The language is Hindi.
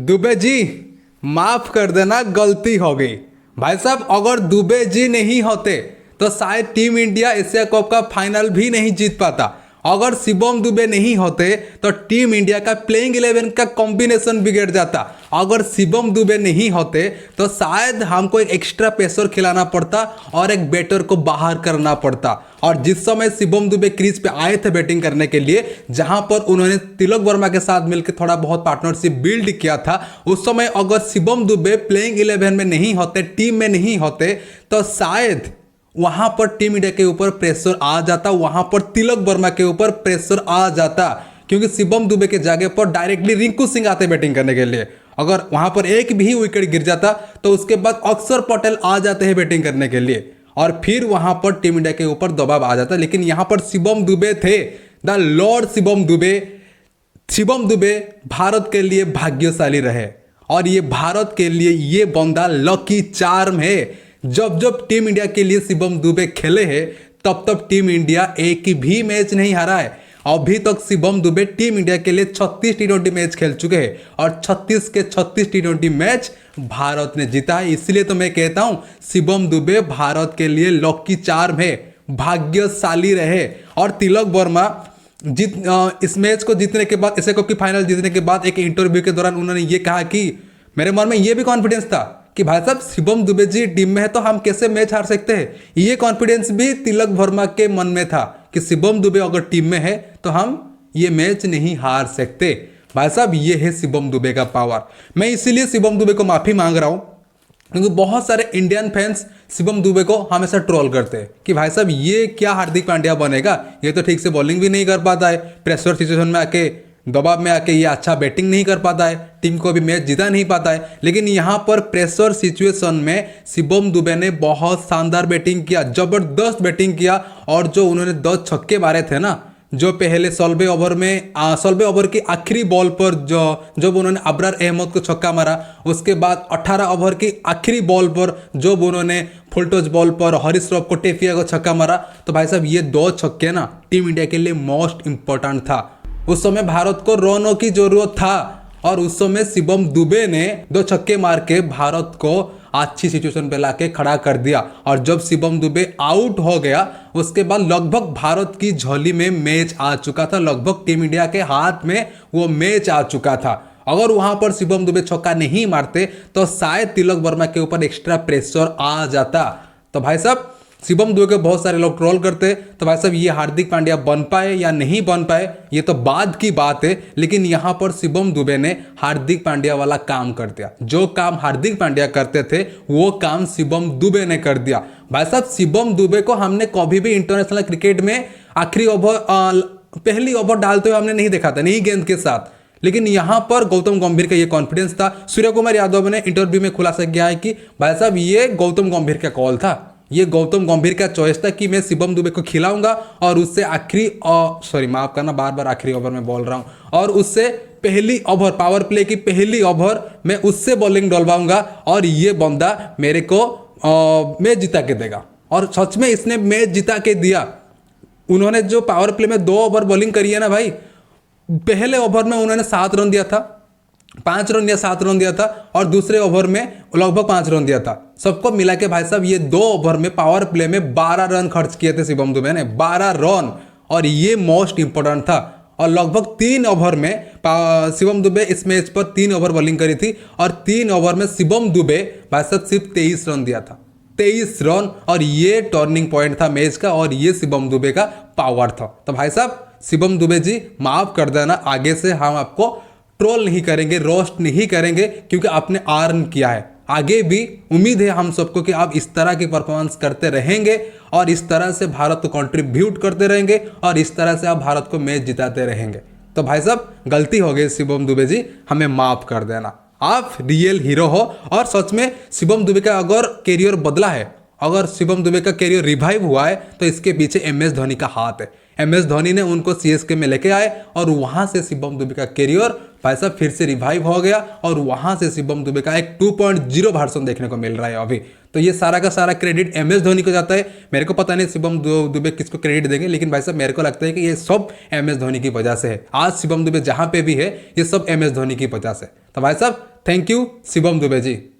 दुबे जी माफ कर देना, गलती हो गई। भाई साहब अगर दुबे जी नहीं होते तो शायद टीम इंडिया एशिया कप का फाइनल भी नहीं जीत पाता। अगर शिवम दुबे नहीं होते तो टीम इंडिया का प्लेइंग 11 का कॉम्बिनेशन बिगड़ जाता। अगर शिवम दुबे नहीं होते तो शायद हमको एक एक्स्ट्रा पेसर खिलाना पड़ता और एक बैटर को बाहर करना पड़ता। और जिस समय शिवम दुबे क्रीज पे आए थे बैटिंग करने के लिए, जहां पर उन्होंने तिलक वर्मा के साथ मिलकर थोड़ा बहुत पार्टनरशिप बिल्ड किया था, उस समय अगर शिवम दुबे प्लेइंग 11 में नहीं होते, टीम में नहीं होते, तो शायद वहां पर टीम इंडिया के ऊपर प्रेशर आ जाता, वहां पर तिलक वर्मा के ऊपर प्रेशर आ जाता। क्योंकि शिवम दुबे के जगह पर डायरेक्टली रिंकू सिंह आते बैटिंग करने के लिए। अगर वहां पर एक भी विकेट गिर जाता तो उसके बाद अक्षर पटेल आ जाते हैं बैटिंग करने के लिए और फिर वहां पर टीम इंडिया के ऊपर दबाव आ जाता। लेकिन यहां पर शिवम दुबे थे, द लॉर्ड शिवम दुबे। शिवम दुबे भारत के लिए भाग्यशाली रहे और ये भारत के लिए ये बंदा लकी चार्म है। जब जब टीम इंडिया के लिए शिवम दुबे खेले हैं तब तब टीम इंडिया एक भी मैच नहीं हारा है। अभी तक शिवम दुबे टीम इंडिया के लिए 36 टी20 मैच खेल चुके हैं और 36 के 36 टी20 मैच भारत ने जीता है। इसलिए तो मैं कहता हूं शिवम दुबे भारत के लिए लकी चार्म है, भाग्यशाली रहे। और तिलक वर्मा इस मैच को जीतने के बाद, एशिया कप की फाइनल जीतने के बाद एक इंटरव्यू के दौरान उन्होंने ये कहा कि मेरे मन में ये भी कॉन्फिडेंस था कि भाई साहब शिवम दुबे जी टीम में है तो हम कैसे मैच हार सकते हैं। ये कॉन्फिडेंस भी तिलक वर्मा के मन में था कि शिवम दुबे अगर टीम में है तो हम ये मैच नहीं हार सकते। भाई साहब ये है शिवम दुबे का पावर। मैं इसीलिए शिवम दुबे को माफी मांग रहा हूं क्योंकि बहुत सारे इंडियन फैंस शिवम दुबे को हमेशा ट्रोल करते हैं कि भाई साहब ये क्या हार्दिक पांड्या बनेगा, ये तो ठीक से बॉलिंग भी नहीं कर पाता है, प्रेशर सिचुएशन में आके, दबाव में आके ये अच्छा बैटिंग नहीं कर पाता है, टीम को भी मैच जिता नहीं पाता है। लेकिन यहाँ पर प्रेशर सिचुएशन में शिवम दुबे ने बहुत शानदार बैटिंग किया, जबरदस्त बैटिंग किया। और जो उन्होंने 10 छक्के मारे थे ना, जो पहले 16वें ओवर की आखिरी बॉल पर जब उन्होंने अबरार अहमद को छक्का मारा, उसके बाद 18 ओवर की आखिरी बॉल पर जब उन्होंने फुलटॉस बॉल पर हरीश राव को टेफिया को छक्का मारा, तो भाई साहब ये 2 छक्के ना टीम इंडिया के लिए मोस्ट इंपॉर्टेंट था। उस समय भारत को रनों की जरूरत था और उस समय शिवम दुबे ने 2 छक्के मार के भारत को अच्छी सिचुएशन पे लाके खड़ा कर दिया। और जब शिवम दुबे आउट हो गया उसके बाद लगभग भारत की झोली में मैच आ चुका था, लगभग टीम इंडिया के हाथ में वो मैच आ चुका था। अगर वहां पर शिवम दुबे छक्का नहीं मारते तो शायद तिलक वर्मा के ऊपर एक्स्ट्रा प्रेशर आ जाता। तो भाई साहब शिवम दुबे को बहुत सारे लोग ट्रोल करते, तो भाई साहब ये हार्दिक पांड्या बन पाए या नहीं बन पाए ये तो बाद की बात है। लेकिन यहाँ पर शिवम दुबे ने हार्दिक पांड्या वाला काम कर दिया। जो काम हार्दिक पांड्या करते थे वो काम शिवम दुबे ने कर दिया। भाई साहब शिवम दुबे को हमने कभी भी इंटरनेशनल क्रिकेट में आखिरी ओवर, पहली ओवर डालते हुए हमने नहीं देखा था, नहीं गेंद के साथ। लेकिन यहाँ पर गौतम गंभीर का ये कॉन्फिडेंस था। सूर्य कुमार यादव ने इंटरव्यू में खुलासा किया है कि भाई साहब ये गौतम गंभीर का कॉल था, ये गौतम गंभीर का चॉइस था कि मैं शिवम दुबे को खिलाऊंगा और उससे माफ करना, बार बार आखिरी ओवर में बोल रहा हूं, और उससे पहली ओवर, पावर प्ले की पहली ओवर मैं उससे बॉलिंग डलवाऊंगा और ये बंदा मेरे को मैच जिता के देगा। और सच में इसने मैच जिता के दिया। उन्होंने जो पावर प्ले में 2 ओवर बॉलिंग करी है ना भाई, पहले ओवर में उन्होंने 7 रन दिया था, 5 रन या 7 रन दिया था, और दूसरे ओवर में लगभग 5 रन दिया था। सबको मिला के भाई साहब ये 2 ओवर में पावर प्ले में 12 रन खर्च किए थे शिवम दुबे ने, 12 रन। और ये मोस्ट इंपोर्टेंट था। और लगभग 3 ओवर में शिवम दुबे इस मैच पर 3 ओवर बॉलिंग करी थी और 3 ओवर में शिवम दुबे भाई साहब सिर्फ 23 रन दिया था, 23 रन। और ये टर्निंग पॉइंट था मैच का और ये शिवम दुबे का पावर था। तो भाई साहब शिवम दुबे जी माफ कर देना, आगे से हम आपको ट्रोल नहीं करेंगे, रोस्ट नहीं करेंगे, क्योंकि आपने अर्न किया है। आगे भी उम्मीद है हम सबको कि आप इस तरह की परफॉर्मेंस करते रहेंगे और इस तरह से भारत को कंट्रीब्यूट करते रहेंगे और इस तरह से आप भारत को मैच जिताते रहेंगे। तो भाई साहब गलती हो गई शिवम दुबे जी, हमें माफ कर देना। आप रियल हीरो हो और सच में शिवम दुबे का अगर कैरियर बदला है, अगर शिवम दुबे का कैरियर रिवाइव हुआ है तो इसके पीछे MS धोनी का हाथ है। MS धोनी ने उनको CSK में लेके आए और वहां से शिवम दुबे का कैरियर भाई साहब फिर से रिवाइव हो गया और वहां से शिवम दुबे का एक 2.0 वर्जन देखने को मिल रहा है अभी। तो ये सारा का सारा क्रेडिट MS धोनी को जाता है। मेरे को पता नहीं शिवम दुबे किसको क्रेडिट देंगे, लेकिन भाई साहब मेरे को लगता है कि ये सब MS धोनी की वजह से है। आज शिवम दुबे जहां पे भी है ये सब MS धोनी की वजह से। तो भाई साहब thank you Shivam Dubey ji.